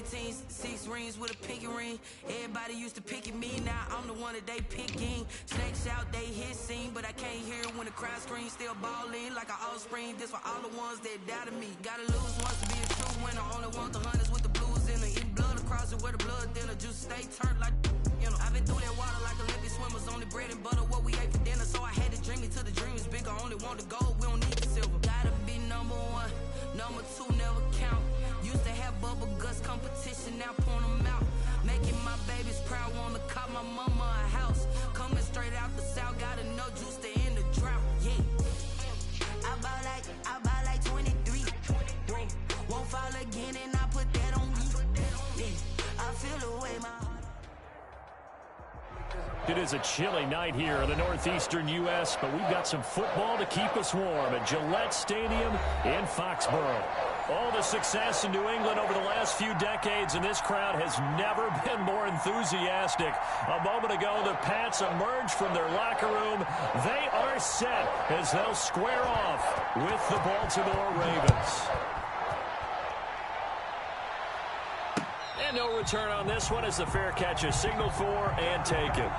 15, 6 rings with a pinky ring. Everybody used to pick at me, now I'm the one that they picking. Snakes out, they hit scene, but I can't hear it when the crowd screams. Still ballin' like an offspring. This for all the ones that doubted me. Gotta lose once to be a true winner. Only want the hunters with the blues in her. Eat blood across it where the blood dinner. Juice stay turned like, you know. I've been through that water like Olympic swimmers. Only bread and butter, what we ate for dinner. So I had to dream it till the dream is bigger. Only want the gold, we don't need the silver. Gotta be number one, number two never count. Used to have bubble guts competition, now point them out. Making my babies proud, wanna cop my mama a house. Coming straight out the south, got enough juice to end the drought. Yeah, I bought like 23. Whoa, won't fall again, and I put that on me. Yeah, I feel the way my heart. It is a chilly night here in the northeastern U.S., but we've got some football to keep us warm at Gillette Stadium in Foxborough. All the success in New England over the last few decades, and this crowd has never been more enthusiastic. A moment ago, the Pats emerged from their locker room. They are set as they'll square off with the Baltimore Ravens. And no return on this one as the fair catch is signaled for and taken.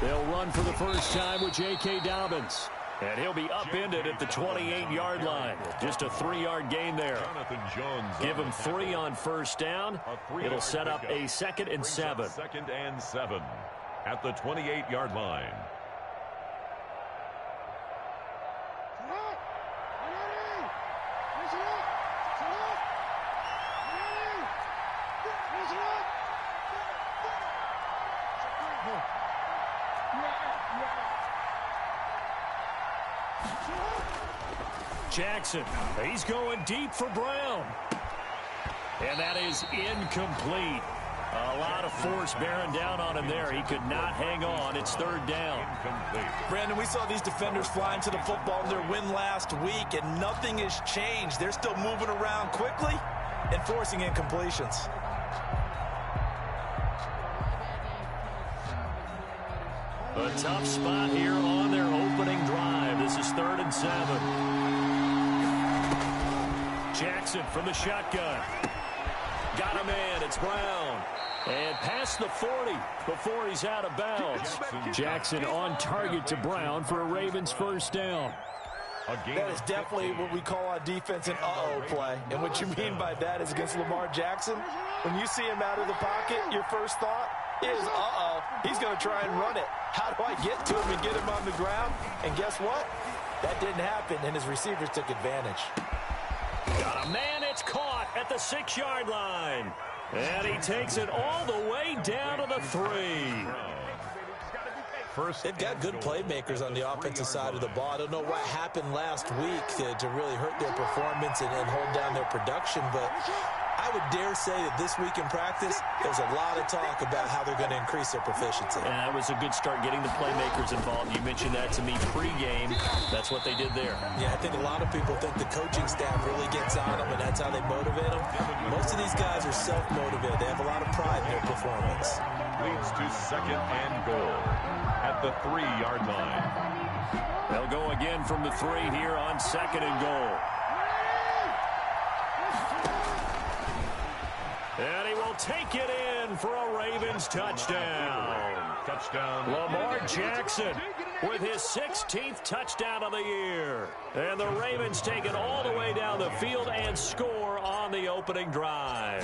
They'll run for the first time with J.K. Dobbins. And he'll be upended at the 28-yard line. Just a 3-yard gain there. Give him 3 on first down. It'll set up a 2nd and 7. 2nd and 7 at the 28-yard line. Jackson, he's going deep for Brown. And that is incomplete. A lot of force bearing down on him there. He could not hang on. It's 3rd down. Incomplete. Brandon, we saw these defenders flying to the football in their win last week, and nothing has changed. They're still moving around quickly and forcing incompletions. A tough spot here on their opening drive. This is 3rd and 7. Jackson from the shotgun. Got him in. It's Brown. And past the 40 before he's out of bounds. Jackson on target to Brown for a Ravens first down. That is definitely what we call on defense an uh-oh play. And what you mean by that is against Lamar Jackson, when you see him out of the pocket, your first thought is, uh-oh, he's going to try and run it. How do I get to him and get him on the ground? And guess what? That didn't happen, and his receivers took advantage. Got a man, it's caught at the 6-yard line. And he takes it all the way down to the 3. They've got good playmakers on the offensive side of the ball. I don't know what happened last week to really hurt their performance and hold down their production, but I would dare say that this week in practice, there's a lot of talk about how they're going to increase their proficiency. And that was a good start getting the playmakers involved. You mentioned that to me pregame. That's what they did there. Yeah, I think a lot of people think the coaching staff really gets on them, and that's how they motivate them. Most of these guys are self-motivated. They have a lot of pride in their performance. Leads to 2nd and goal at the 3-yard line. They'll go again from the 3 here on 2nd and goal. And he will take it in for a Ravens touchdown. Touchdown. Lamar Jackson with his 16th touchdown of the year. And the Ravens take it all the way down the field and score on the opening drive.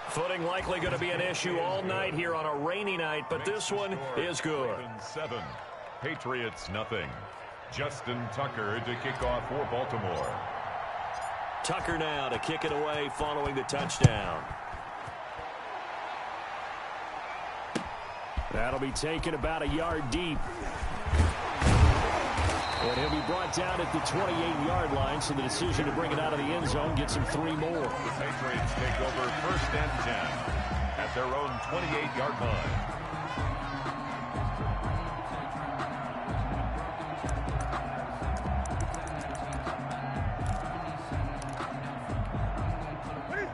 Footing likely going to be an issue all night here on a rainy night, but this one is good. 7. Patriots nothing. Justin Tucker to kick off for Baltimore. Tucker now to kick it away following the touchdown. That'll be taken about a yard deep. And he'll be brought down at the 28-yard line, so the decision to bring it out of the end zone gets him 3 more. The Patriots take over 1st and 10 at their own 28-yard line.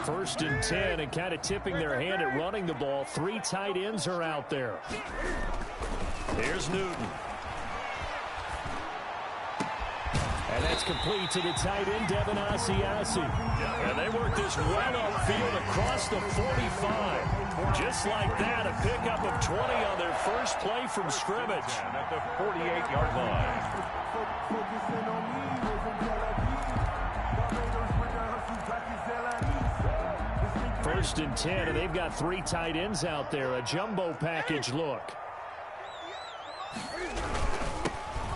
First and 10, and kind of tipping their hand at running the ball. 3 tight ends are out there. Here's Newton. And that's complete to the tight end, Devin Asiasi. And they work this well upfield across the 45. Just like that, a pickup of 20 on their first play from scrimmage. And at the 48-yard line. First and 10, and they've got 3 tight ends out there. A jumbo package look.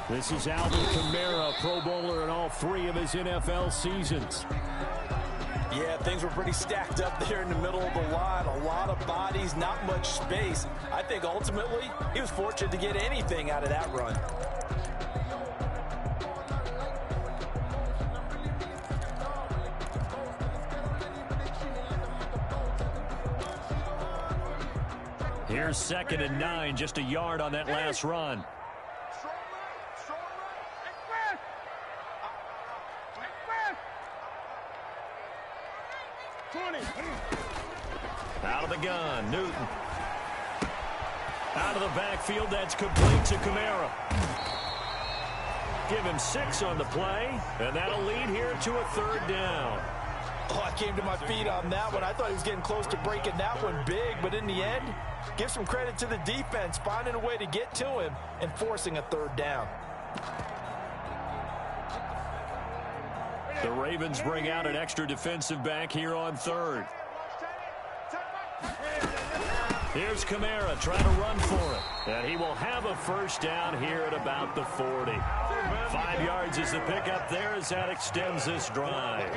This is Alvin Kamara, Pro Bowler in all 3 of his NFL seasons. Yeah, things were pretty stacked up there in the middle of the line. A lot of bodies, not much space. I think ultimately he was fortunate to get anything out of that run. Here's 2nd and 9, just a yard on that last run. Out of the gun, Newton. Out of the backfield, that's complete to Kamara. Give him 6 on the play, and that'll lead here to a 3rd down. Oh, I came to my feet on that one. I thought he was getting close to breaking that one big, but in the end, give some credit to the defense, finding a way to get to him and forcing a 3rd down. The Ravens bring out an extra defensive back here on 3rd. Here's Kamara trying to run for it. And he will have a 1st down here at about the 40. 5 yards is the pickup there as that extends this drive.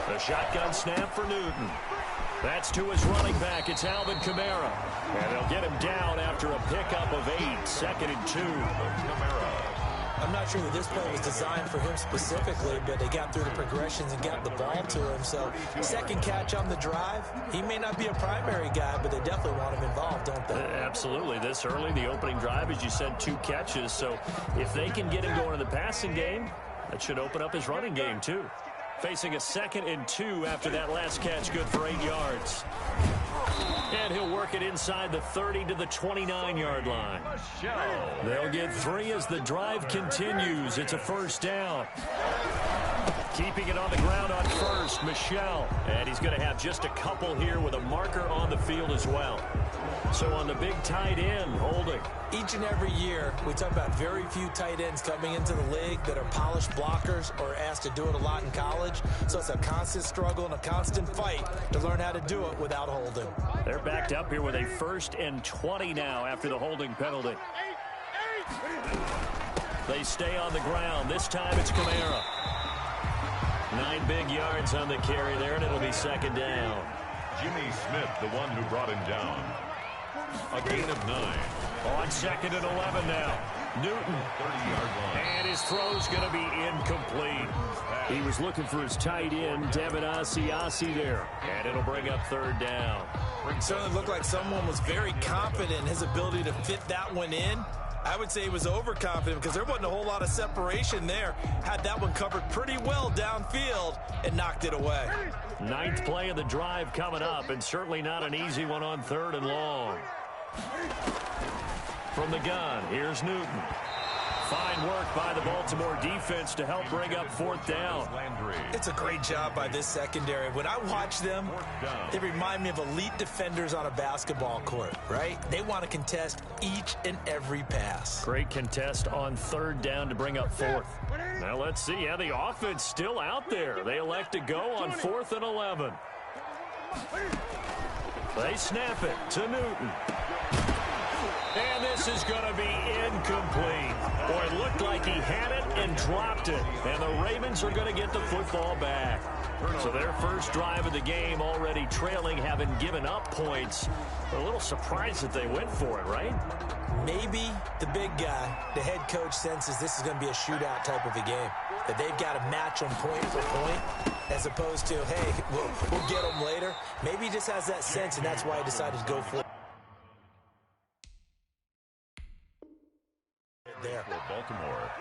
The shotgun snap for Newton. That's to his running back. It's Alvin Kamara. And they'll get him down after a pickup of 8. 2nd and 2. Kamara. I'm not sure that this play was designed for him specifically, but they got through the progressions and got the ball to him. So, 2nd catch on the drive. He may not be a primary guy, but they definitely want him involved, don't they? Absolutely. This early, the opening drive, as you said, 2 catches. So, if they can get him going in the passing game, that should open up his running game, too. Facing a 2nd and 2 after that last catch, good for 8 yards. And he'll work it inside the 30 to the 29-yard line. They'll get 3 as the drive continues. It's a 1st down. Keeping it on the ground on 1st, Michel. And he's going to have just a couple here with a marker on the field as well. So on the big tight end, holding. Each and every year, we talk about very few tight ends coming into the league that are polished blockers or asked to do it a lot in college. So it's a constant struggle and a constant fight to learn how to do it without holding. They're backed up here with a 1st and 20 now after the holding penalty. They stay on the ground. This time it's Kamara. 9 big yards on the carry there, and it'll be 2nd down. Jimmy Smith, the one who brought him down. A gain of 9. On 2nd and 11 now. Newton. 30-yard line. And his throw's going to be incomplete. He was looking for his tight end, Devin Asiasi there. And it'll bring up 3rd down. It certainly looked like someone was very confident in his ability to fit that one in. I would say he was overconfident because there wasn't a whole lot of separation there. Had that one covered pretty well downfield and knocked it away. 9th play of the drive coming up, and certainly not an easy one on 3rd and long. From the gun, here's Newton. Fine work by the Baltimore defense to help bring up 4th down. It's a great job by this secondary. When I watch them, they remind me of elite defenders on a basketball court, right? They want to contest each and every pass. Great contest on 3rd down to bring up 4th. Now let's see. Yeah, the offense still out there. They elect to go on 4th and 11. They snap it to Newton. And this is going to be incomplete. Boy, it looked like he had it and dropped it. And the Ravens are going to get the football back. So their first drive of the game already trailing, having given up points. They're a little surprised that they went for it, right? Maybe the big guy, the head coach, senses this is going to be a shootout type of a game, that they've got to match them point for point, as opposed to, hey, we'll get them later. Maybe he just has that sense, and that's why he decided to go for it. There. For Baltimore,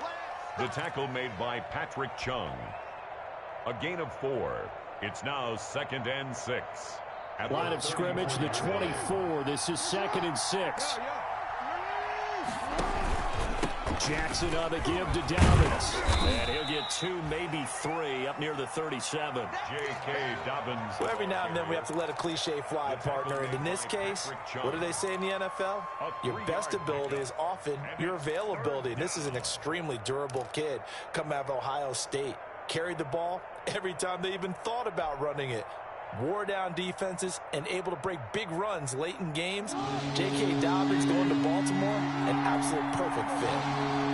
the tackle made by Patrick Chung. A gain of 4. It's now 2nd and 6. At Line of scrimmage, the 24. This is 2nd and 6. Jackson on the give to Dobbins. And he'll get 2, maybe 3, up near the 37. J.K. Dobbins. Well, every now and then we have to let a cliche fly, partner. And in this case, what do they say in the NFL? Your best ability is often your availability. And this is an extremely durable kid coming out of Ohio State. Carried the ball every time they even thought about running it. Wore down defenses and able to break big runs late in games. J.K. Dobbins going to Baltimore, an absolute perfect fit.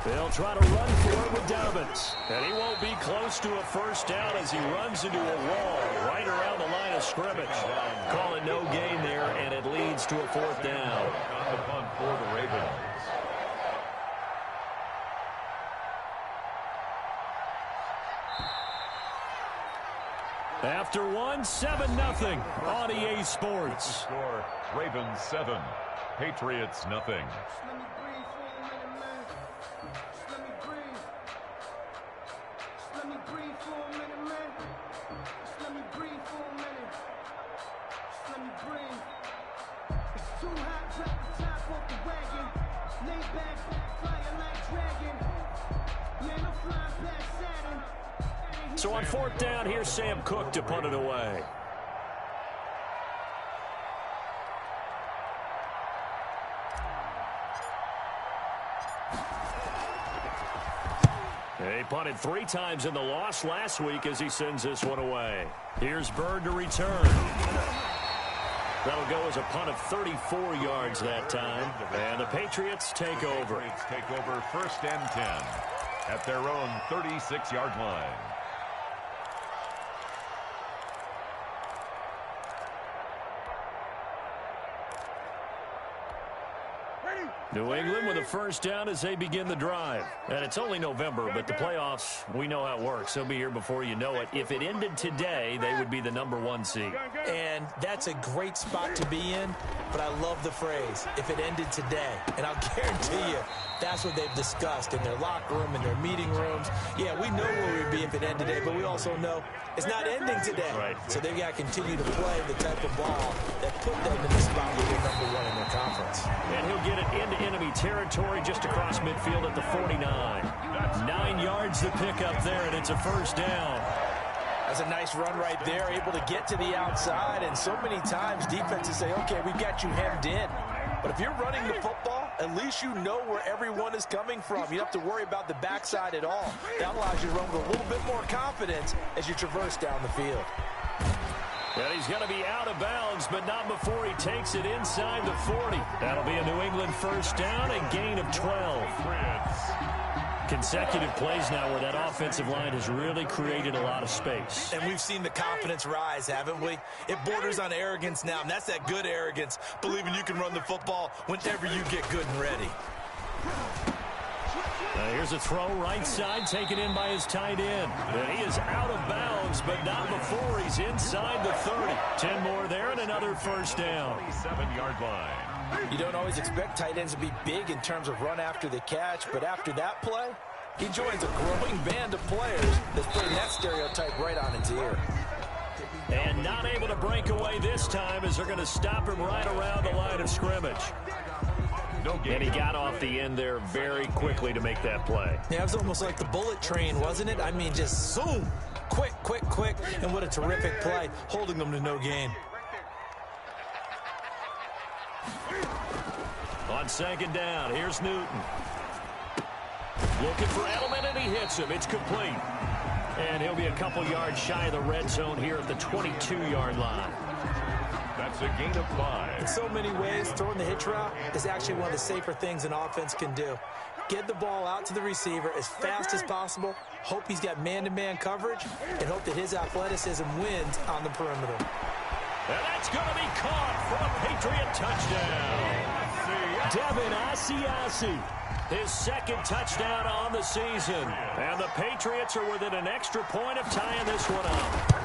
They'll try to run for it with Dobbins. And he won't be close to a first down as he runs into a wall right around the line of scrimmage. Calling no gain there, and it leads to a 4th down. On the punt for the Ravens. After one, 7-0 on EA Sports. Score, Ravens 7, Patriots nothing. So on 4th down, here's Sam Cook to punt it away. He punted 3 times in the loss last week as he sends this one away. Here's Bird to return. That'll go as a punt of 34 yards that time. And the Patriots take over. Patriots take over 1st and 10 at their own 36-yard line. New England with a first down as they begin the drive. And it's only November, but the playoffs, we know how it works. They'll be here before you know it. If it ended today, they would be the #1 seed. And that's a great spot to be in, but I love the phrase, if it ended today. And I'll guarantee you, that's what they've discussed in their locker room, in their meeting rooms. Yeah, we know where we'd be if it ended today, but we also know it's not ending today. Right. So they've got to continue to play the type of ball that put them in the spot where they're #1 in their conference. And he'll get it into enemy territory just across midfield at the 49. 9 yards to pick up there, and it's a first down. That's a nice run right there, able to get to the outside. And so many times defenses say, okay, we've got you hemmed in. But if you're running the football, at least you know where everyone is coming from. You don't have to worry about the backside at all. That allows you to run with a little bit more confidence as you traverse down the field. And he's going to be out of bounds, but not before he takes it inside the 40. That'll be a New England first down, a gain of 12. Consecutive plays now where that offensive line has really created a lot of space. And we've seen the confidence rise, haven't we? It borders on arrogance now, and that's that good arrogance, believing you can run the football whenever you get good and ready. Here's a throw right side, taken in by his tight end. And he is out of bounds, but not before he's inside the 30. 10 more there and another first down. 27-yard line. You don't always expect tight ends to be big in terms of run after the catch, but after that play, he joins a growing band of players that's putting that stereotype right on its ear. And not able to break away this time as they're going to stop him right around the line of scrimmage. And he got off the end there very quickly to make that play. Yeah, it was almost like the bullet train, wasn't it? I mean, just zoom, quick, quick, quick, and what a terrific play, holding them to no gain. On second down, here's Newton. Looking for Edelman, and he hits him. It's complete. And he'll be a couple yards shy of the red zone here at the 22-yard line. That's It's a gain of 5. In so many ways, throwing the hitch route is actually one of the safer things an offense can do. Get the ball out to the receiver as fast as possible, hope he's got man-to-man coverage, and hope that his athleticism wins on the perimeter. And that's going to be caught for a Patriot touchdown. Devin Asiasi, his second touchdown on the season. And the Patriots are within an extra point of tying this one up.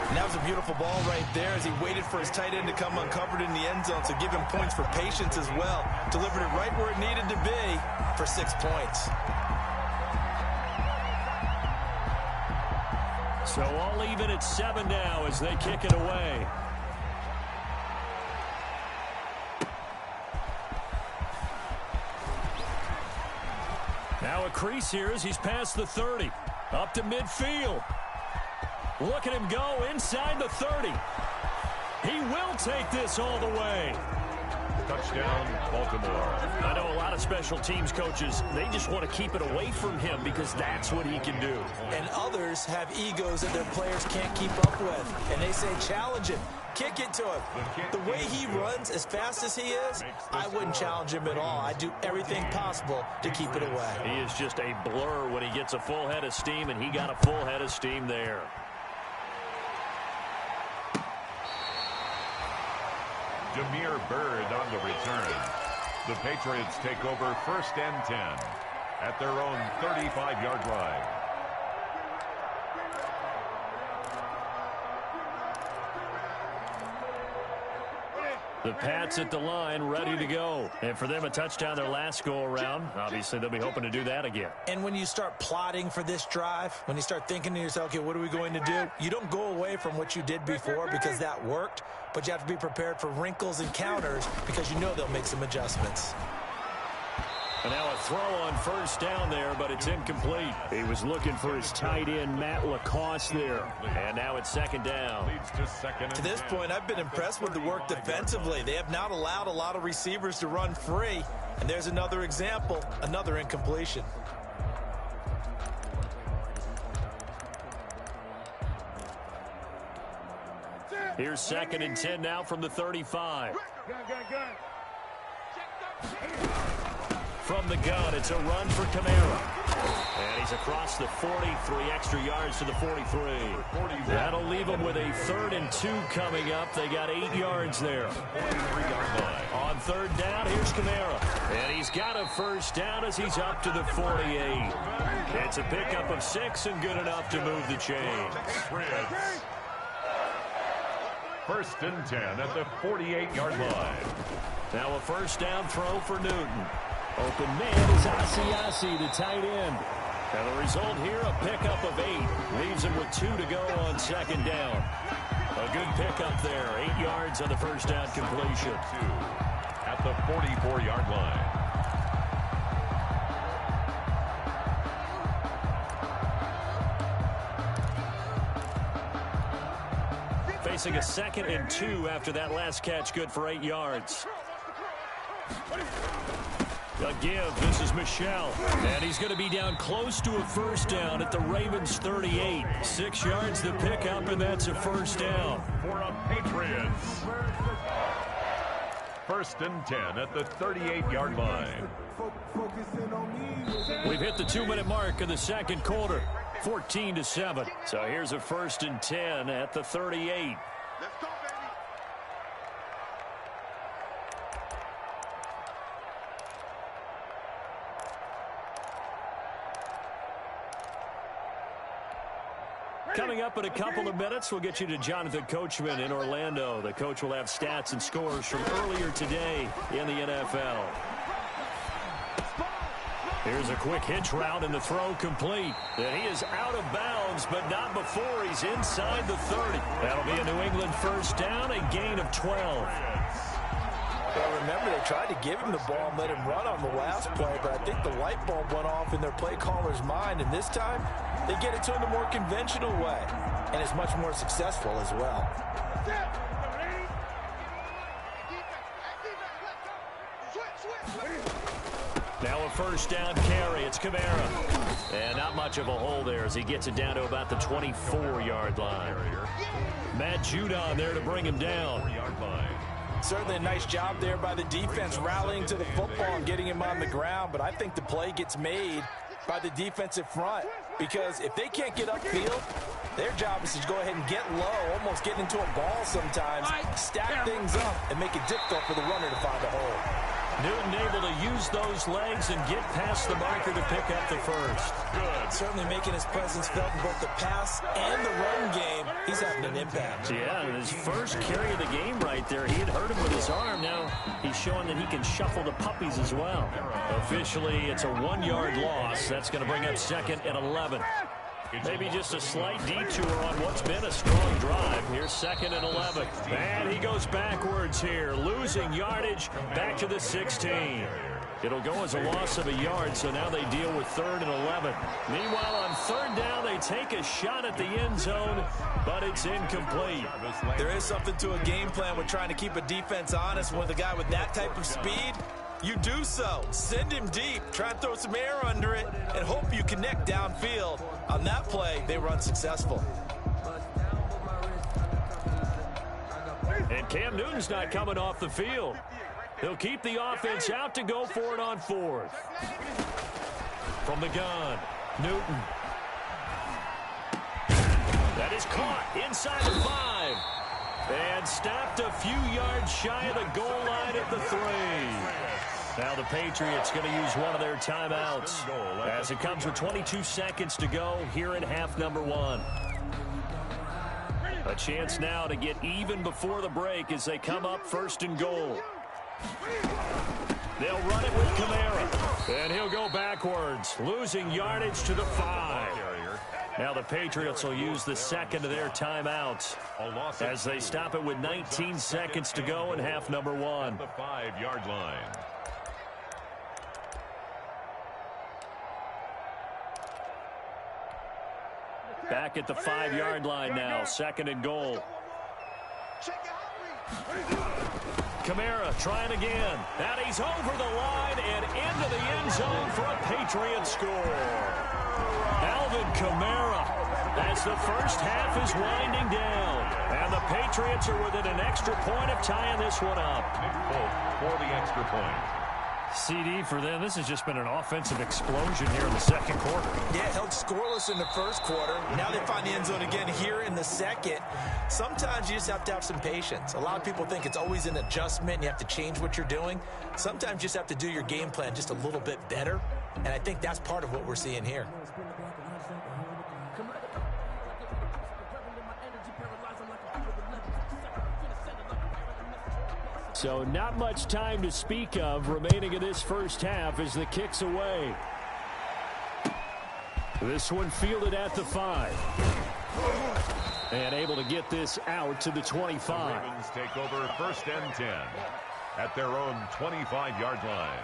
And that was a beautiful ball right there as he waited for his tight end to come uncovered in the end zone, so give him points for patience as well. Delivered it right where it needed to be for 6 points. So all even at 7 now as they kick it away. Now a crease here as he's past the 30. Up to midfield. Look at him go inside the 30. He will take this all the way. Touchdown, Baltimore. I know a lot of special teams coaches, they just want to keep it away from him because that's what he can do. And others have egos that their players can't keep up with. And they say, challenge him. Kick it to him. The way he runs as fast as he is, I wouldn't challenge him at all. I'd do everything possible to keep it away. He is just a blur when he gets a full head of steam, and he got a full head of steam there. Damiere Byrd on the return. The Patriots take over 1st and 10 at their own 35-yard line. The Pats at the line, ready to go. And for them, a touchdown their last go-around. Obviously, they'll be hoping to do that again. And when you start plotting for this drive, when you start thinking to yourself, okay, what are we going to do? You don't go away from what you did before because that worked, but you have to be prepared for wrinkles and counters because you know they'll make some adjustments. And now a throw on 1st down there, but it's incomplete. He was looking for his tight end, Matt Lacoste, there. And now it's 2nd down. To this point, I've been impressed with the work defensively. They have not allowed a lot of receivers to run free. And there's another example, another incompletion. Here's 2nd and 10 now from the 35. From the gun, it's a run for Kamara. And he's across the 40, 3 extra yards to the 43. That'll leave him with a 3rd and 2 coming up. They got 8 yards there. On 3rd down, here's Kamara. And he's got a 1st down as he's up to the 48. It's a pickup of 6 and good enough to move the chains. 1st and 10 at the 48-yard line. Now a 1st down throw for Newton. Open man is Asiasi, the tight end. And the result here, a pickup of 8. Leaves him with 2 to go on 2nd down. A good pickup there. 8 yards on the 1st down completion. 2 at the 44-yard line. Facing a 2nd and 2 after that last catch, good for 8 yards. A give, this is Michel, and he's going to be down close to a 1st down at the Ravens 38. 6 yards the pickup, and that's a 1st down. For a Patriots. 1st and 10 at the 38-yard line. We've hit the 2-minute mark in the 2nd quarter, 14-7. So here's a 1st and 10 at the 38. Let's go, baby. Coming up in a couple of minutes, we'll get you to Jonathan Coachman in Orlando. The coach will have stats and scores from earlier today in the NFL. Here's a quick hitch route and the throw complete. And he is out of bounds, but not before he's inside the 30. That'll be a New England 1st down, a gain of 12. Well, remember, they tried to give him the ball and let him run on the last play, but I think the light bulb went off in their play caller's mind, and this time they get it to him the more conventional way, and it's much more successful as well. Now a first down carry. It's Kamara. And not much of a hole there as he gets it down to about the 24-yard line. Matt Judon there to bring him down. Certainly a nice job there by the defense rallying to the football and getting him on the ground. But I think the play gets made by the defensive front because if they can't get upfield, their job is to go ahead and get low, almost get into a ball sometimes, stack things up, and make it difficult for the runner to find a hole. Newton able to use those legs and get past the marker to pick up the first. Good. Certainly making his presence felt in both the pass and the run game. He's having an impact. Yeah, his first carry of the game right there. He had hurt him with his arm. Now he's showing that he can shuffle the puppies as well. Officially, it's a 1-yard loss. That's going to bring up 2nd and 11. Maybe just a slight detour on what's been a strong drive. Here's 2nd and 11. And he goes backwards here, losing yardage back to the 16. It'll go as a loss of a yard, so now they deal with 3rd and 11. Meanwhile, on 3rd down, they take a shot at the end zone, but it's incomplete. There is something to a game plan with trying to keep a defense honest with a guy with that type of speed. You do so. Send him deep. Try and throw some air under it and hope you connect downfield. On that play, they were unsuccessful. And Cam Newton's not coming off the field. He'll keep the offense out to go for it on 4th. From the gun, Newton. That is caught inside the 5. And stopped a few yards shy of the goal line at the 3. Now the Patriots going to use one of their timeouts as it comes with 22 seconds to go here in half number 1. A chance now to get even before the break as they come up 1st and goal. They'll run it with Kamara. And he'll go backwards, losing yardage to the 5. Now the Patriots will use the 2nd of their timeouts as they stop it with 19 seconds to go in half number 1. The 5-yard line. Back at the 5-yard line now, 2nd and goal. Kamara trying again. And he's over the line and into the end zone for a Patriot score. Alvin Kamara as the first half is winding down. And the Patriots are within an extra point of tying this one up. Nick Folk for the extra point. CD for them. This has just been an offensive explosion here in the 2nd quarter. Yeah, held scoreless in the 1st quarter. Now they find the end zone again here in the 2nd. Sometimes you just have to have some patience. A lot of people think it's always an adjustment and you have to change what you're doing. Sometimes you just have to do your game plan just a little bit better. And I think that's part of what we're seeing here. So not much time to speak of remaining in this first half as the kick's away. This one fielded at the 5. And able to get this out to the 25. The Ravens take over 1st and 10 at their own 25-yard line.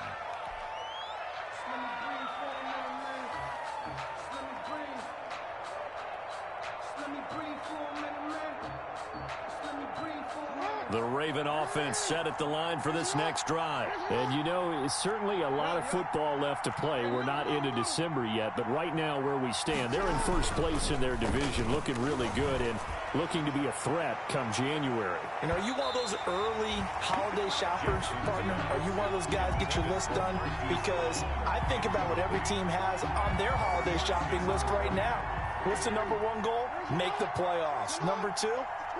The Raven offense set at the line for this next drive. And, you know, it's certainly a lot of football left to play. We're not into December yet, but right now where we stand, they're in 1st place in their division, looking really good and looking to be a threat come January. And are you one of those early holiday shoppers, partner? Are you one of those guys get your list done? Because I think about what every team has on their holiday shopping list right now. What's the number 1 goal? Make the playoffs. Number 2,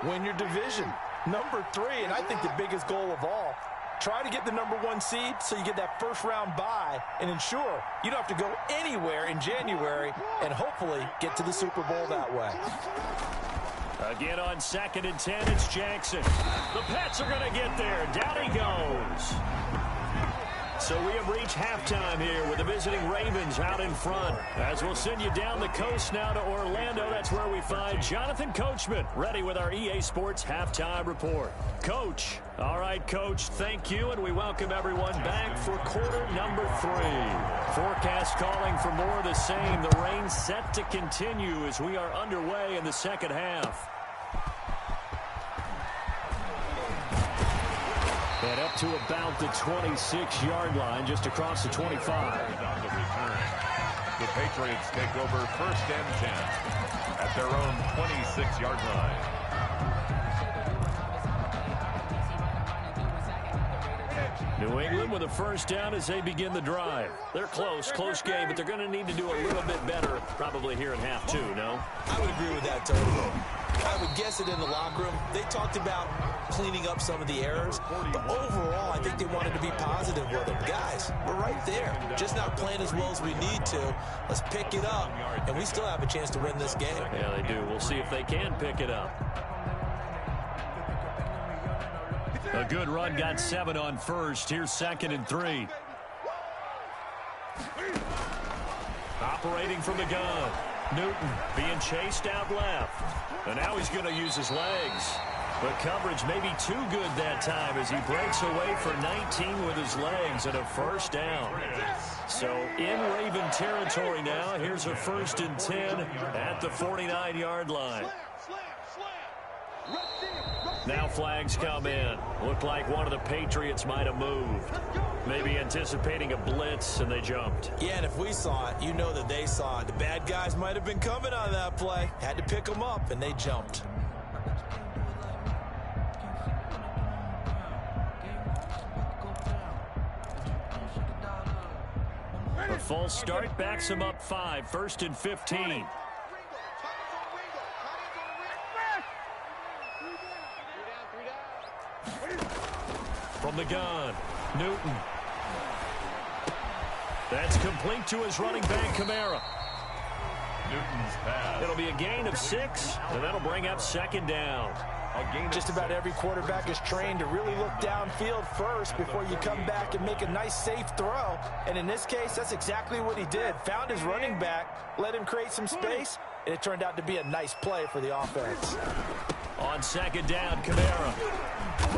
win your division. Number 3, and I think the biggest goal of all, try to get the number 1 seed so you get that 1st round bye and ensure you don't have to go anywhere in January and hopefully get to the Super Bowl that way. Again on 2nd and 10, it's Jackson. The Pats are going to get there. Down he goes. So we have reached halftime here with the visiting Ravens out in front. As we'll send you down the coast now to Orlando. That's where we find Jonathan Coachman ready with our EA Sports Halftime Report. Coach. All right, Coach, thank you, and we welcome everyone back for quarter number 3. Forecast calling for more of the same. The rain set to continue as we are underway in the 2nd half. And up to about the 26-yard line, just across the 25. On the return, the Patriots take over 1st and 10 at their own 26-yard line. New England with a 1st down as they begin the drive. They're close game, but they're going to need to do a little bit better probably here in half 2, no? I would agree with that totally. I would guess it in the locker room. They talked about cleaning up some of the errors, but overall, I think they wanted to be positive with them. Guys, we're right there. Just not playing as well as we need to. Let's pick it up, and we still have a chance to win this game. Yeah, they do. We'll see if they can pick it up. A good run got 7 on 1st. Here's 2nd and 3. Operating from the gun. Newton being chased out left. And now he's going to use his legs. But coverage may be too good that time as he breaks away for 19 with his legs and a 1st down. So in Raven territory now, here's a 1st and 10 at the 49-yard line. Now flags come in. Looked like one of the Patriots might have moved. Maybe anticipating a blitz, and they jumped. Yeah, and if we saw it, you know that they saw it. The bad guys might have been coming on that play. Had to pick them up, and they jumped. A false start backs him up 5. 1st and 15. From the gun, Newton. That's complete to his running back, Kamara. Newton's pass. It'll be a gain of 6, and that'll bring up 2nd down. Just about every quarterback is trained to really look downfield first before you come back and make a nice, safe throw. And in this case, that's exactly what he did. Found his running back, let him create some space, and it turned out to be a nice play for the offense. On 2nd down, Kamara.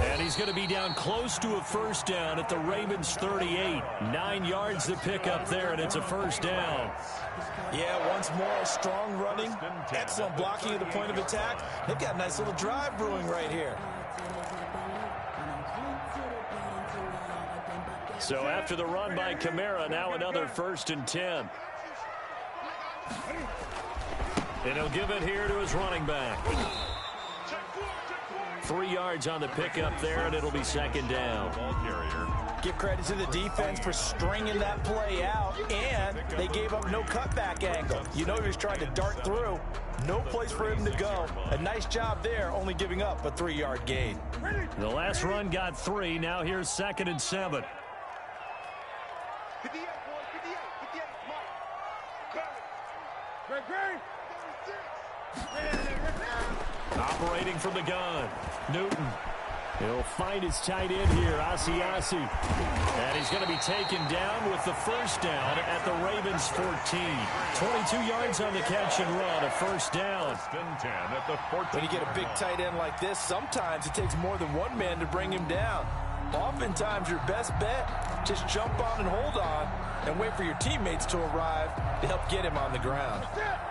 And he's going to be down close to a 1st down at the Ravens 38. 9 yards to pick up there, and it's a 1st down. Yeah, once more, strong running, excellent blocking at the point of attack. They've got a nice little drive brewing right here. So after the run by Kamara, now another 1st and 10. And he'll give it here to his running back. 3 yards on the pickup there, and it'll be 2nd down. Ball carrier. Give credit to the defense for stringing that play out, and they gave up no cutback angle. You know he was trying to dart through. No place for him to go. A nice job there, only giving up a 3-yard gain. The last run got 3. Now here's 2nd and 7. Operating from the gun, Newton. He'll find his tight end here, Asiasi. And he's going to be taken down with the 1st down at the Ravens 14. 22 yards on the catch and run, a 1st down. When you get a big tight end like this, sometimes it takes more than one man to bring him down. Oftentimes, your best bet, just jump on and hold on and wait for your teammates to arrive to help get him on the ground.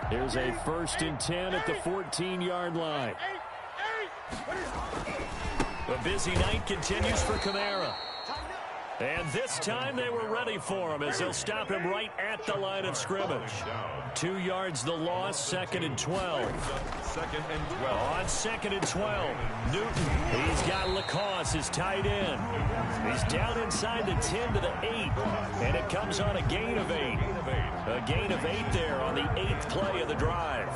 Here's a 1st and 10 at the 14-yard line. A busy night continues for Kamara. And this time they were ready for him as they'll stop him right at the line of scrimmage. 2 yards the loss, 2nd and 12. 2nd and 12. On 2nd and 12, Newton. He's got Lacoste, his tight end. He's down inside the 10 to the 8. And it comes on a gain of 8. A gain of 8 there on the 8th play of the drive.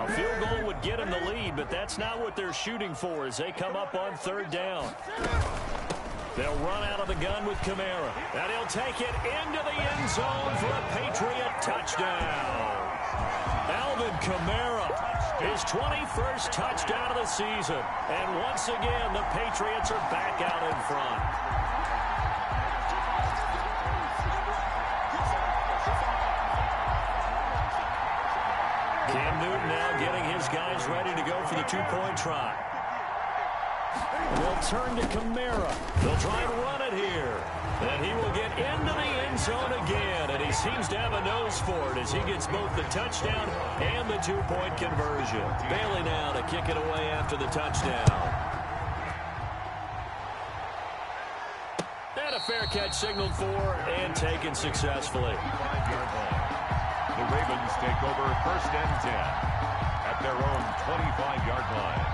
A field goal would get him the lead, but that's not what they're shooting for as they come up on 3rd down. They'll run out of the gun with Kamara. And he'll take it into the end zone for a Patriot touchdown. Alvin Kamara, his 21st touchdown of the season. And once again, the Patriots are back out in front. Cam Newton now getting his guys ready to go for the 2-point try. They'll turn to Kamara. They'll try and run it here. And he will get into the end zone again. And he seems to have a nose for it as he gets both the touchdown and the two-point conversion. Bailey now to kick it away after the touchdown. And a fair catch signaled for and taken successfully. The Ravens take over 1st and 10 at their own 25-yard line.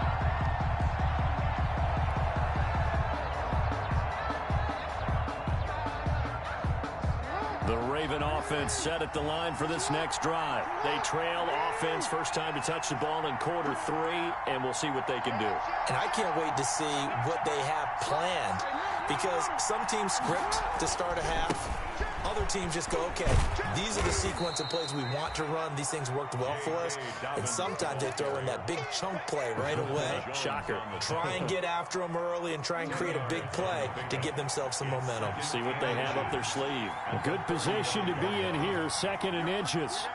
The Raven offense set at the line for this next drive. They trail offense, first time to touch the ball in Q3, and we'll see what they can do. And I can't wait to see what they have planned, because some teams script to start a half. Other teams just go, okay, these are the sequence of plays we want to run. These things worked well for us. And sometimes they throw in that big chunk play right away. Shocker. Try and get after them early and try and create a big play to give themselves some momentum. See what they have up their sleeve. A good position to be in here, 2nd and inches.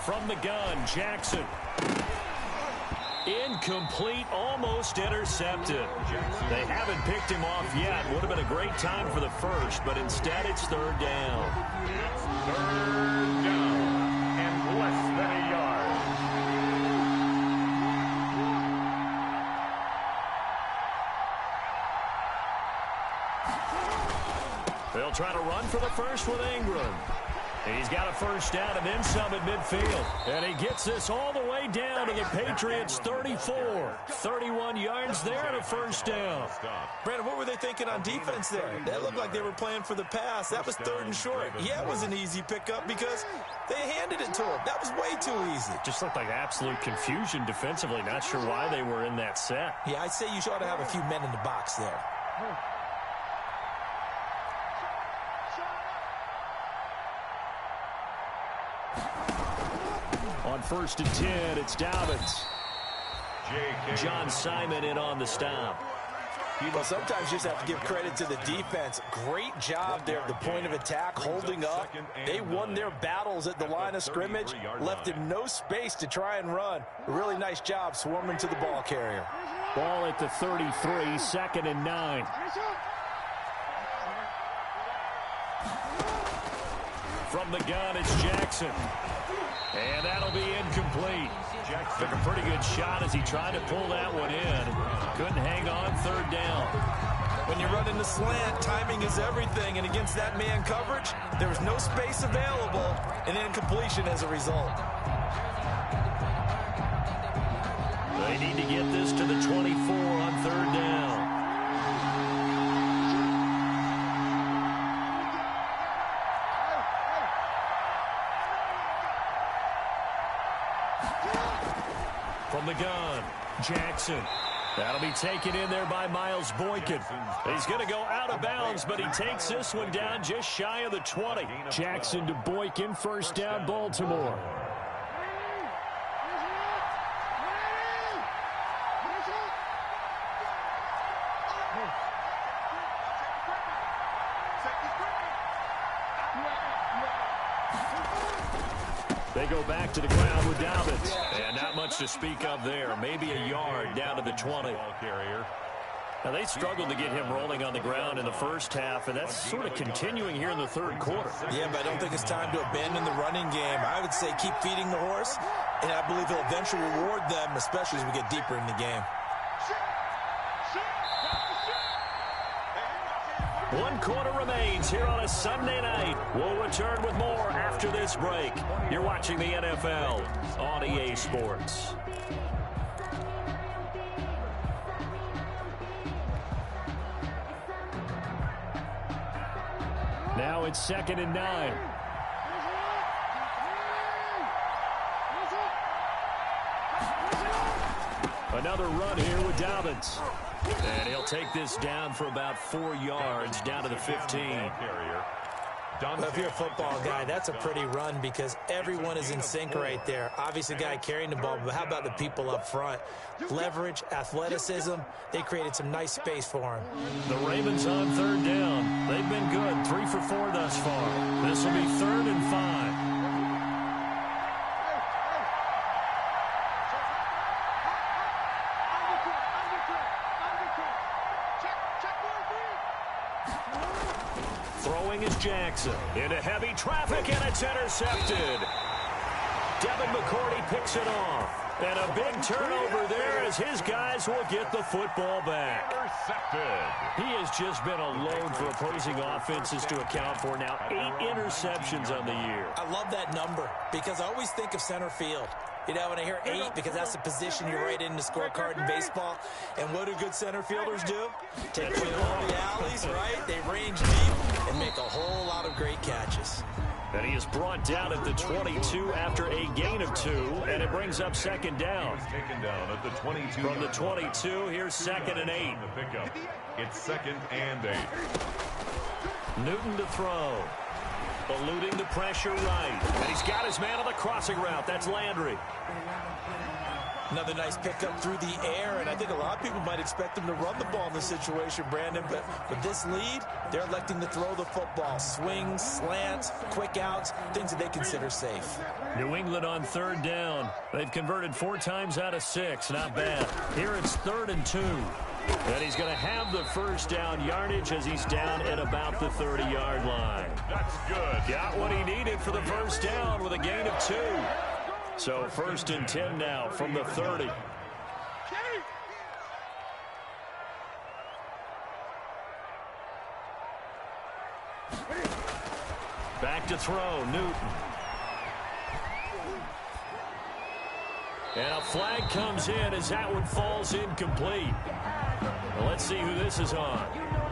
From the gun, Jackson. Incomplete, almost intercepted. They haven't picked him off yet. Would have been a great time for the first, but instead it's 3rd down. 3rd down and less than a yard. They'll try to run for the first with Ingram. And he's got a first down and then some at midfield. And he gets this all the way down to the Patriots' 34. 31 yards there and a first down. Brandon, what were they thinking on defense there? That looked like they were playing for the pass. That was 3rd and short. Yeah, it was an easy pickup because they handed it to him. That was way too easy. Just looked like absolute confusion defensively. Not sure why they were in that set. Yeah, I'd say you ought to have a few men in the box there. On 1st and 10, it's Dobbins. John Simon in on the stop. Well, sometimes you just have to give credit to the defense. Great job there at the point of attack, holding up. They won their battles at the line of scrimmage, left him no space to try and run. A really nice job swarming to the ball carrier. Ball at the 33, 2nd and 9. From the gun, it's Jackson. And that'll be incomplete. Took a pretty good shot as he tried to pull that one in. Couldn't hang on, 3rd down. When you run in the slant, timing is everything. And against that man coverage, there was no space available, and incompletion as a result. They need to get this to the 24 on 3rd down. From the gun, Jackson. That'll be taken in there by Miles Boykin. He's going to go out of bounds, but he takes this one down just shy of the 20. Jackson to Boykin, first down, Baltimore. They go back to the ground with Dobbins. And not much to speak of there. Maybe a yard down to the 20. Now, they struggled to get him rolling on the ground in the first half, and that's sort of continuing here in the 3rd quarter. Yeah, but I don't think it's time to abandon the running game. I would say keep feeding the horse, and I believe he'll eventually reward them, especially as we get deeper in the game. 1 quarter remains here on a Sunday night. We'll return with more after this break. You're watching the NFL on EA Sports. Now it's 2nd and 9. Another run here with Dobbins. And he'll take this down for about 4 yards, down to the 15. Well, if you're a football guy, that's a pretty run because everyone is in sync right there. Obviously, the guy carrying the ball, but how about the people up front? Leverage, athleticism, they created some nice space for him. The Ravens on 3rd down. They've been good, 3 for 4 thus far. This will be 3rd and 5. throwing is Jackson. Into heavy traffic, and it's intercepted. Devin McCourty picks it off. And a big turnover there as his guys will get the football back. Intercepted. He has just been a load for opposing offenses to account for now. 8 interceptions on the year. I love that number because I always think of center field. You know, when I hear 8, because that's the position you write in the scorecard in baseball. And what do good center fielders do? Take away all the alleys, right? They range deep and make a whole lot of great catches. And he is brought down at the 22 after a gain of 2, and it brings up second down. Taken down at the 22. From the 22, here's 2nd and 8. It's 2nd and 8. Newton to throw. Eluding the pressure right. And he's got his man on the crossing route. That's Landry. Another nice pickup through the air, and I think a lot of people might expect him to run the ball in this situation, Brandon, but with this lead, they're electing to throw the football. Swings, slants, quick outs, things that they consider safe. New England on 3rd down. They've converted 4 times out of 6. Not bad. Here it's 3rd and 2. And he's going to have the first down yardage as he's down at about the 30-yard line. That's good. Got what he needed for the first down with a gain of 2. So 1st and 10 now from the 30. Back to throw, Newton. And a flag comes in as that one falls incomplete. Well, let's see who this is on.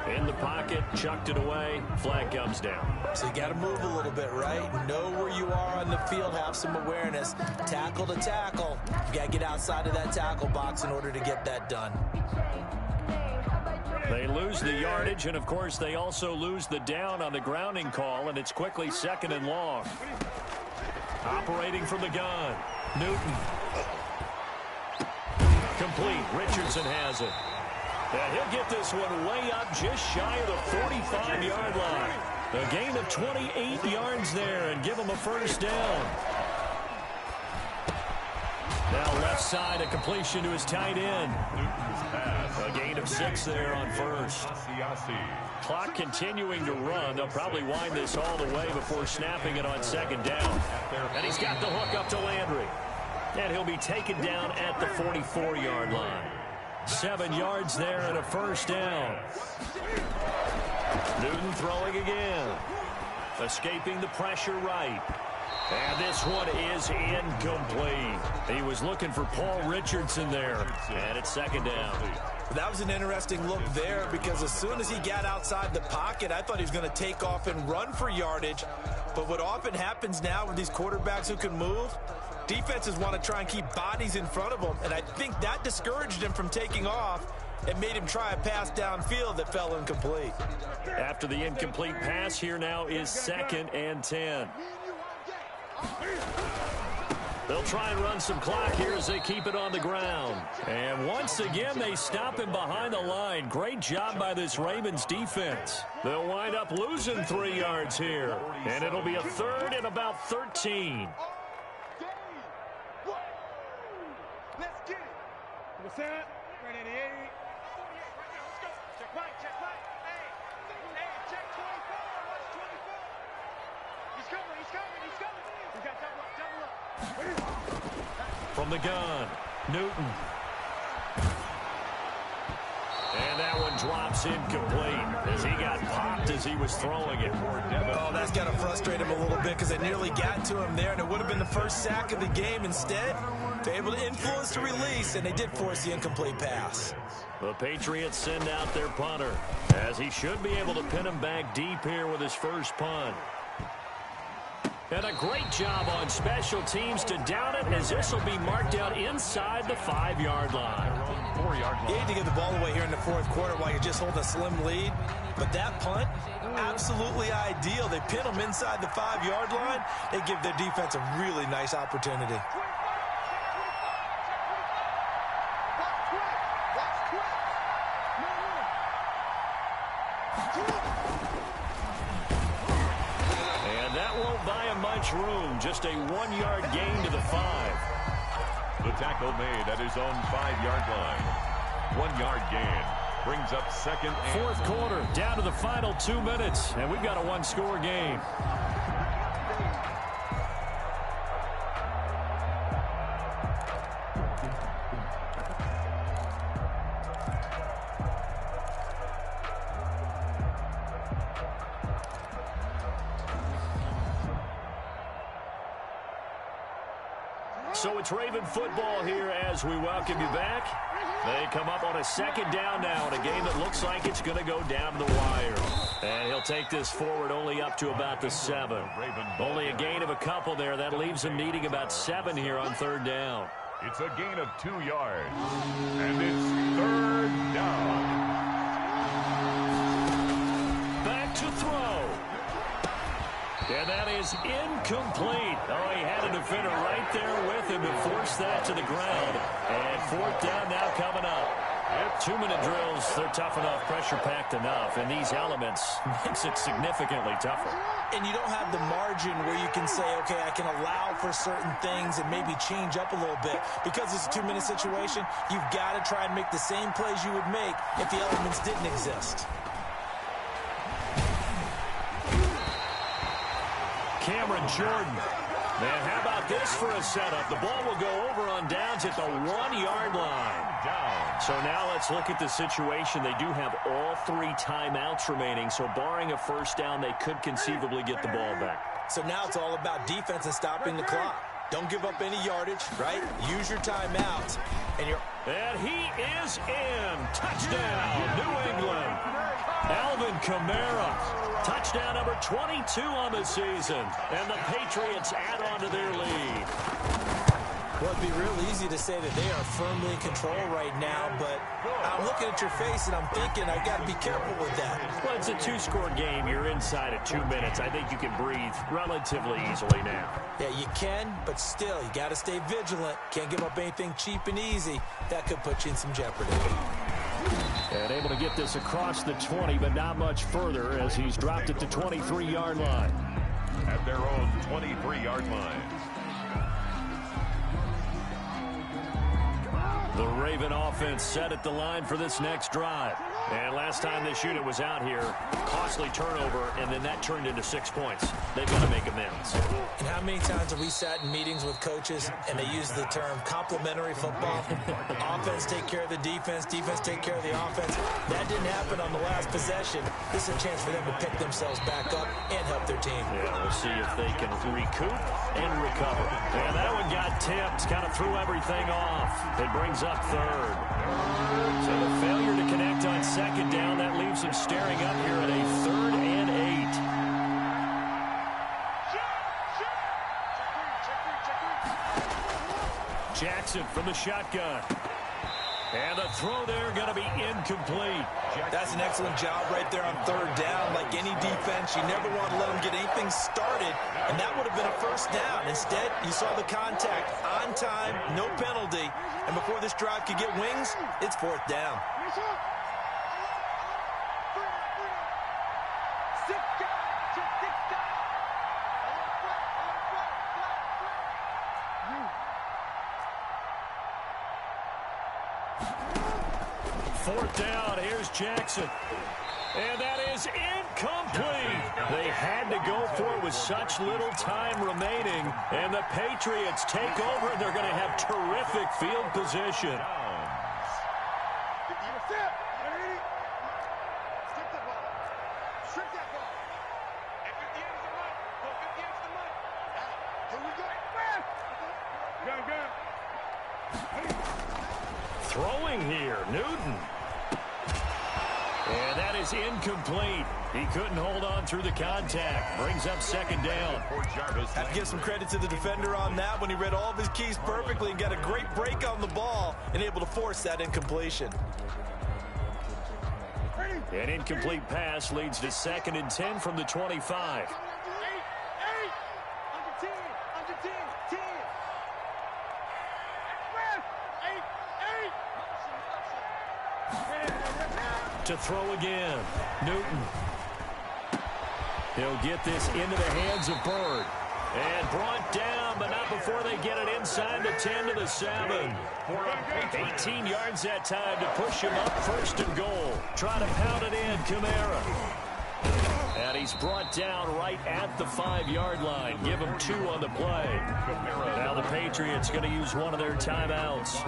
In the pocket, chucked it away, flag comes down. So you got to move a little bit, right? Know where you are on the field, have some awareness. Tackle to tackle. You got to get outside of that tackle box in order to get that done. They lose the yardage, and of course they also lose the down on the grounding call, and it's quickly 2nd and long. Operating from the gun, Newton. Complete, Richardson has it. And he'll get this one way up just shy of the 45-yard line. A gain of 28 yards there and give him a first down. Now left side, a completion to his tight end. A gain of 6 there on first. Clock continuing to run. They'll probably wind this all the way before snapping it on 2nd down. And he's got the hook up to Landry. And he'll be taken down at the 44-yard line. 7 yards there and a first down. Newton throwing again. Escaping the pressure right. And this one is incomplete. He was looking for Paul Richardson there. And it's 2nd down. That was an interesting look there because as soon as he got outside the pocket, I thought he was going to take off and run for yardage. But what often happens now with these quarterbacks who can move, defenses want to try and keep bodies in front of them, and I think that discouraged him from taking off and made him try a pass downfield that fell incomplete. After the incomplete pass, here now is 2nd and 10. They'll try and run some clock here as they keep it on the ground. And once again, they stop him behind the line. Great job by this Ravens defense. They'll wind up losing 3 yards here, and it'll be a 3rd and about 13. Let's get it. What's that? 388. Let's go. Check right, check right. Hey, check 24. Watch 24. He's coming, he's coming, he's coming. We got double up, double up. From the gun, Newton. And that one drops incomplete as he got popped as he was throwing it. Oh, that's got to frustrate him a little bit because it nearly got to him there, and it would have been the first sack of the game. Instead, they're able to influence the release, and they did force the incomplete pass. The Patriots send out their punter as he should be able to pin him back deep here with his first punt. And a great job on special teams to down it as this will be marked out inside the 5-yard line. 4-yard line. You need to get the ball away here in the 4th quarter while you're just holding a slim lead. But that punt, absolutely ideal. They pin them inside the 5-yard line. They give their defense a really nice opportunity. Room, just a 1-yard gain to the 5. The tackle made at his own 5-yard line. 1 yard gain. brings up second and fourth quarter, down to the final 2 minutes, and we've got a one-score game. So it's Raven football here as we welcome you back. They come up on a second down now in a game that looks like it's going to go down to the wire. And he'll take this forward only up to about the 7. Only a gain of a couple there. That leaves him needing about 7 here on third down. It's a gain of 2 yards. And it's third down. Back to throw. And that is incomplete. Oh, he had a defender right there with him to force that to the ground. And fourth down now coming up. 2-minute drills, they're tough enough, pressure-packed enough. And these elements makes it significantly tougher. And you don't have the margin where you can say, okay, I can allow for certain things and maybe change up a little bit. Because it's a 2-minute situation, you've got to try and make the same plays you would make if the elements didn't exist. Cameron Jordan. Man, how about this for a setup? The ball will go over on downs at the 1-yard line. So now let's look at the situation. They do have all 3 timeouts remaining, so barring a first down, they could conceivably get the ball back. So now it's all about defense and stopping the clock. Don't give up any yardage, right? Use your timeouts. And he is in. Touchdown, New England. Alvin Kamara. Touchdown number 22 on the season. And the Patriots add on to their lead. Well, it'd be real easy to say that they are firmly in control right now, but I'm looking at your face and I'm thinking I've got to be careful with that. Well, it's a 2-score game. You're inside of 2 minutes. I think you can breathe relatively easily now. Yeah, you can, but still, you got to stay vigilant. Can't give up anything cheap and easy. That could put you in some jeopardy. And able to get this across the 20, but not much further as he's dropped it to 23-yard line. At their own 23-yard line. The Raven offense set at the line for this next drive. And last time this unit was out here, costly turnover, and then that turned into 6 points. They've got to make amends. And how many times have we sat in meetings with coaches and they use the term complementary football? Offense take care of the defense, defense take care of the offense. That didn't happen on the last possession. This is a chance for them to pick themselves back up and help their team. Yeah, we'll see if they can recoup and recover. And that one got tipped, kind of threw everything off. It brings up third. So the failure to connect on second down, that leaves him staring up here at a 3rd and 8. Jackson from the shotgun. And the throw there going to be incomplete. That's an excellent job right there on 3rd down. Like any defense, you never want to let them get anything started, and that would have been a first down. Instead, you saw the contact on time, no penalty, and before this drive could get wings, it's 4th down. Fourth down, here's Jackson. And that is incomplete. They had to go for it with such little time remaining. And the Patriots take over, and they're going to have terrific field position. Throwing here, Newton. And that is incomplete. He couldn't hold on through the contact. Brings up second down. Have to give some credit to the defender on that when he read all of his keys perfectly and got a great break on the ball and able to force that incompletion. An incomplete pass leads to 2nd and 10 from the 25. To throw again, Newton. He'll get this into the hands of Bird. And brought down, but not before they get it inside the 10 to the 7. 18 yards that time to push him up 1st and goal. Try to pound it in, Kamara. And he's brought down right at the 5-yard line. Give him 2 on the play. Now the Patriots going to use one of their timeouts.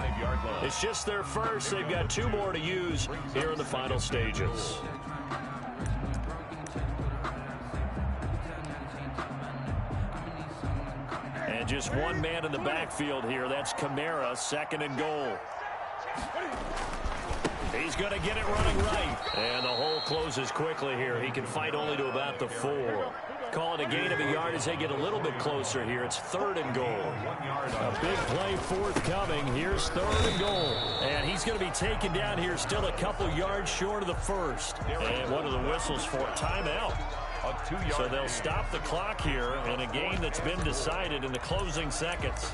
It's just their first. They've got 2 more to use here in the final stages. And just one man in the backfield here. That's Kamara, 2nd and goal. He's going to get it running right. And the hole closes quickly here. He can fight only to about the 4. Call it a gain of a yard as they get a little bit closer here. It's 3rd and goal. A big play forthcoming. Here's 3rd and goal. And he's going to be taken down here still a couple yards short of the 1st. And one of the whistles for timeout. So they'll stop the clock here in a game that's been decided in the closing seconds.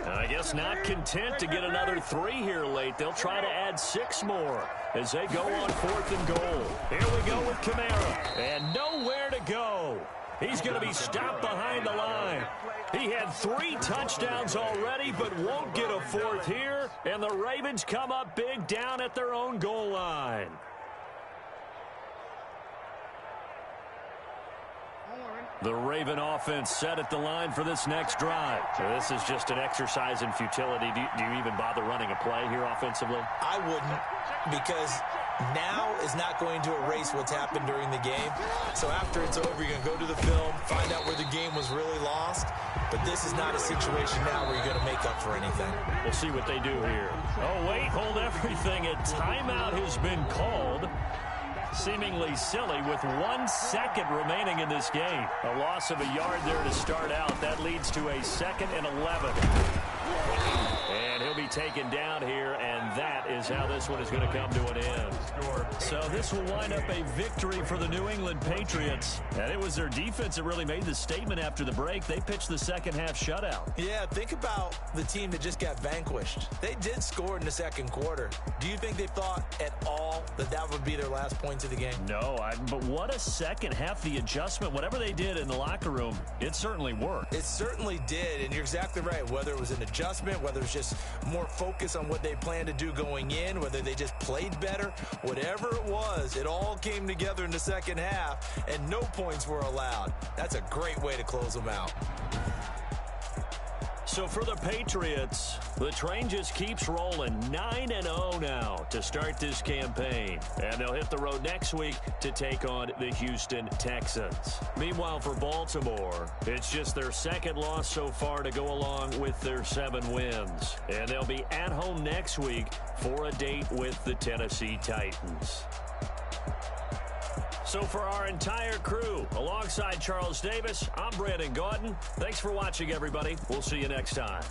I guess not content to get another 3 here late. They'll try to add 6 more as they go on 4th and goal. Here we go with Kamara. And nowhere to go. He's going to be stopped behind the line. He had 3 touchdowns already, but won't get a 4th here. And the Ravens come up big down at their own goal line. The Raven offense set at the line for this next drive. So this is just an exercise in futility. Do you even bother running a play here offensively? I wouldn't, because now is not going to erase what's happened during the game. So after it's over, you're going to go to the film, find out where the game was really lost. But this is not a situation now where you're going to make up for anything. We'll see what they do here. Oh, wait, hold everything. A timeout has been called. Seemingly silly with 1 second remaining in this game. A loss of a yard there to start out. That leads to a 2nd and 11. And he'll be taken down here, and that is how this one is going to come to an end. So this will wind up a victory for the New England Patriots. And it was their defense that really made the statement after the break. They pitched the second-half shutout. Yeah, think about the team that just got vanquished. They did score in the 2nd quarter. Do you think they thought at all that that would be their last points of the game? No, but what a second half. The adjustment, whatever they did in the locker room, it certainly worked. It certainly did, and you're exactly right. Whether it was an adjustment, whether it's just more focus on what they planned to do going in, whether they just played better, whatever it was, it all came together in the 2nd half, and no points were allowed. That's a great way to close them out. So for the Patriots, the train just keeps rolling. 9-0 now to start this campaign. And they'll hit the road next week to take on the Houston Texans. Meanwhile, for Baltimore, it's just their 2nd loss so far to go along with their 7 wins. And they'll be at home next week for a date with the Tennessee Titans. So for our entire crew, alongside Charles Davis, I'm Brandon Gaudin. Thanks for watching, everybody. We'll see you next time.